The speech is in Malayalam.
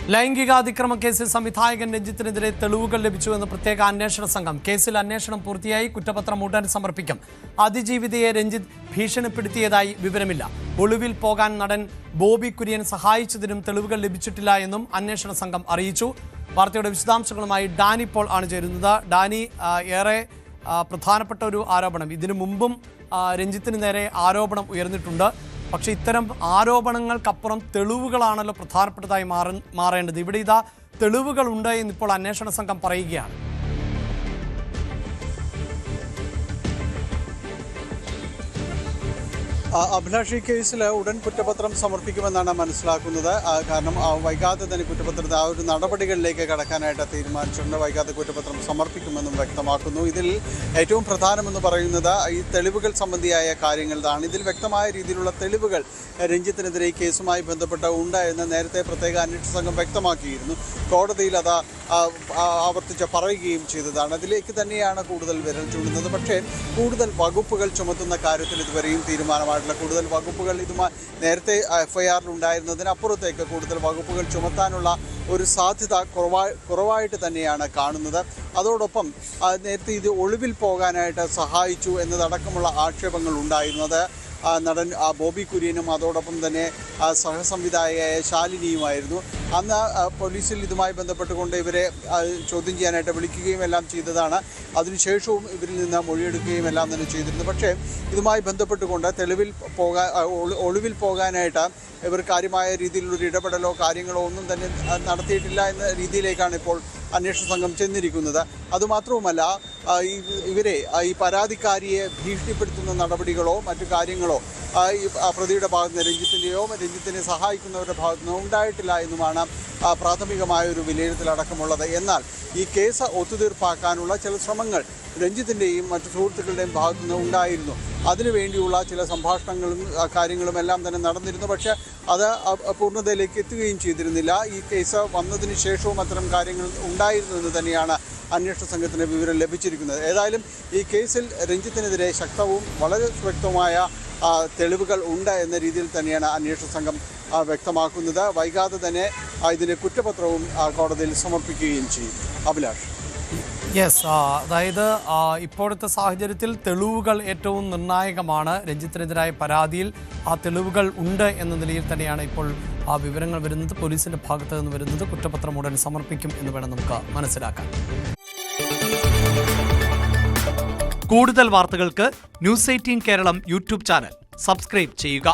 ലൈംഗികാതിക്രമ കേസിൽ സംവിധായകൻ രഞ്ജിത്തിനെതിരെ തെളിവുകൾ ലഭിച്ചുവെന്ന് പ്രത്യേക അന്വേഷണ സംഘം. കേസിൽ അന്വേഷണം പൂർത്തിയായി, കുറ്റപത്രം ഉടൻ സമർപ്പിക്കും. അതിജീവിതയെ രഞ്ജിത്ത് ഭീഷണിപ്പെടുത്തിയതായി വിവരമില്ല. ഒളിവിൽ പോകാൻ നടൻ ബോബി കുര്യൻ സഹായിച്ചതിനും തെളിവുകൾ ലഭിച്ചിട്ടില്ല എന്നും അന്വേഷണ സംഘം അറിയിച്ചു. വാർത്തയുടെ വിശദാംശങ്ങളുമായി ഡാനി പോൾ ആണ് ചേരുന്നത്. ഡാനി, ഏറെ പ്രധാനപ്പെട്ട ഒരു ആരോപണം, ഇതിനു മുമ്പും രഞ്ജിത്തിന് നേരെ ആരോപണം ഉയർന്നിട്ടുണ്ട്. പക്ഷേ ഇത്തരം ആരോപണങ്ങൾക്കപ്പുറം തെളിവുകളാണല്ലോ പ്രധാനപ്പെട്ടതായി മാറേണ്ടത്. ഇവിടെ ഇതാ തെളിവുകളുണ്ട് എന്നിപ്പോൾ അന്വേഷണ സംഘം പറയുകയാണ്. അഭിലാഷ്, ഈ കേസിൽ ഉടൻ കുറ്റപത്രം സമർപ്പിക്കുമെന്നാണ് മനസ്സിലാക്കുന്നത്. കാരണം വൈകാതെ തന്നെ കുറ്റപത്രത്തിൽ ആ ഒരു നടപടികളിലേക്ക് കടക്കാനായിട്ട് തീരുമാനിച്ചിട്ടുണ്ട്. വൈകാതെ കുറ്റപത്രം സമർപ്പിക്കുമെന്നും വ്യക്തമാക്കുന്നു. ഇതിൽ ഏറ്റവും പ്രധാനമെന്ന് പറയുന്നത് ഈ തെളിവുകൾ സംബന്ധിയായ കാര്യങ്ങളാണ്. ഇതിൽ വ്യക്തമായ രീതിയിലുള്ള തെളിവുകൾ രഞ്ജിത്തിനെതിരെ ഈ കേസുമായി ബന്ധപ്പെട്ട് ഉണ്ട് എന്ന് നേരത്തെ പ്രത്യേക അന്വേഷണ സംഘം വ്യക്തമാക്കിയിരുന്നു. കോടതിയിൽ അത് ആവർത്തിച്ച് പറയുകയും ചെയ്തതാണ്. അതിലേക്ക് തന്നെയാണ് കൂടുതൽ വിരൽ ചൂണ്ടുന്നത്. പക്ഷേ കൂടുതൽ വകുപ്പുകൾ ചുമത്തുന്ന കാര്യത്തിൽ ഇതുവരെയും തീരുമാനമായിട്ടില്ല. കൂടുതൽ വകുപ്പുകൾ ഇതുമായി നേരത്തെ FIR ഉണ്ടായിരുന്നതിനപ്പുറത്തേക്ക് കൂടുതൽ വകുപ്പുകൾ ചുമത്താനുള്ള ഒരു സാധ്യത കുറവായിട്ട് തന്നെയാണ് കാണുന്നത്. അതോടൊപ്പം നേരത്തെ ഇത് ഒളിവിൽ പോകാനായിട്ട് സഹായിച്ചു എന്നതടക്കമുള്ള ആക്ഷേപങ്ങൾ ഉണ്ടായിരുന്നത് നടൻ ബോബി കുര്യനും അതോടൊപ്പം തന്നെ സഹസംവിധായകയായ ശാലിനിയുമായിരുന്നു. അന്ന് പോലീസിൽ ഇതുമായി ബന്ധപ്പെട്ടുകൊണ്ട് ഇവരെ ചോദ്യം ചെയ്യാനായിട്ട് വിളിക്കുകയും എല്ലാം ചെയ്തതാണ്. അതിനുശേഷവും ഇവരിൽ നിന്ന് മൊഴിയെടുക്കുകയും എല്ലാം തന്നെ ചെയ്തിരുന്നു. പക്ഷേ ഇതുമായി ബന്ധപ്പെട്ടുകൊണ്ട് ഒളിവിൽ പോകാനായിട്ട് ഇവർ കാര്യമായ രീതിയിലുള്ളൊരു ഇടപെടലോ കാര്യങ്ങളോ ഒന്നും തന്നെ നടത്തിയിട്ടില്ല എന്ന രീതിയിലേക്കാണ് ഇപ്പോൾ അന്വേഷണ സംഘം ചെന്നിരിക്കുന്നത്. അതുമാത്രവുമല്ല, ഇവരെ ഈ പരാതിക്കാരിയെ ഭീഷണിപ്പെടുത്തുന്ന നടപടികളോ മറ്റു കാര്യങ്ങളോ ഈ പ്രതിയുടെ ഭാഗത്ത് നിന്ന് രഞ്ജിത്തിനെ സഹായിക്കുന്നവരുടെ ഭാഗത്തു നിന്ന് ഉണ്ടായിട്ടില്ല എന്നുമാണ് പ്രാഥമികമായ ഒരു വിലയിരുത്തലടക്കമുള്ളത്. എന്നാൽ ഈ കേസ് ഒത്തുതീർപ്പാക്കാനുള്ള ചില ശ്രമങ്ങൾ രഞ്ജിത്തിൻ്റെയും മറ്റു സുഹൃത്തുക്കളുടെയും ഭാഗത്തു നിന്ന് ഉണ്ടായിരുന്നു. അതിനുവേണ്ടിയുള്ള ചില സംഭാഷണങ്ങളും കാര്യങ്ങളും എല്ലാം തന്നെ നടന്നിരുന്നു. പക്ഷേ അത് പൂർണ്ണതയിലേക്ക് എത്തുകയും ചെയ്തിരുന്നില്ല. ഈ കേസ് വന്നതിന് ശേഷവും അത്തരം കാര്യങ്ങൾ ഉണ്ടായിരുന്നു എന്ന് തന്നെയാണ് അന്വേഷണ സംഘത്തിന് വിവരം ലഭിച്ചിരിക്കുന്നത്. ഏതായാലും ഈ കേസിൽ രഞ്ജിത്തിനെതിരെ ശക്തവും വളരെ വ്യക്തമായ തെളിവുകൾ ഉണ്ട് എന്ന രീതിയിൽ തന്നെയാണ് അന്വേഷണ സംഘം വ്യക്തമാക്കുന്നത്. വൈകാതെ തന്നെ ഇതിൻ്റെ കുറ്റപത്രവും കോടതിയിൽ സമർപ്പിക്കുകയും ചെയ്യും. അഭിലാഷ്. യെസ്, അതായത് ഇപ്പോഴത്തെ സാഹചര്യത്തിൽ തെളിവുകൾ ഏറ്റവും നിർണായകമാണ്. രഞ്ജിത്തിനെതിരായ പരാതിയിൽ ആ തെളിവുകൾ ഉണ്ട് എന്ന നിലയിൽ തന്നെയാണ് ഇപ്പോൾ ആ വിവരങ്ങൾ വരുന്നത്. പോലീസിൻ്റെ ഭാഗത്ത് നിന്ന് വരുന്നത് കുറ്റപത്രം ഉടൻ സമർപ്പിക്കും എന്ന് വേണം നമുക്ക് മനസ്സിലാക്കാൻ. കൂടുതൽ വാർത്തകൾക്ക് News 18 Keralam YouTube channel subscribe ചെയ്യുക.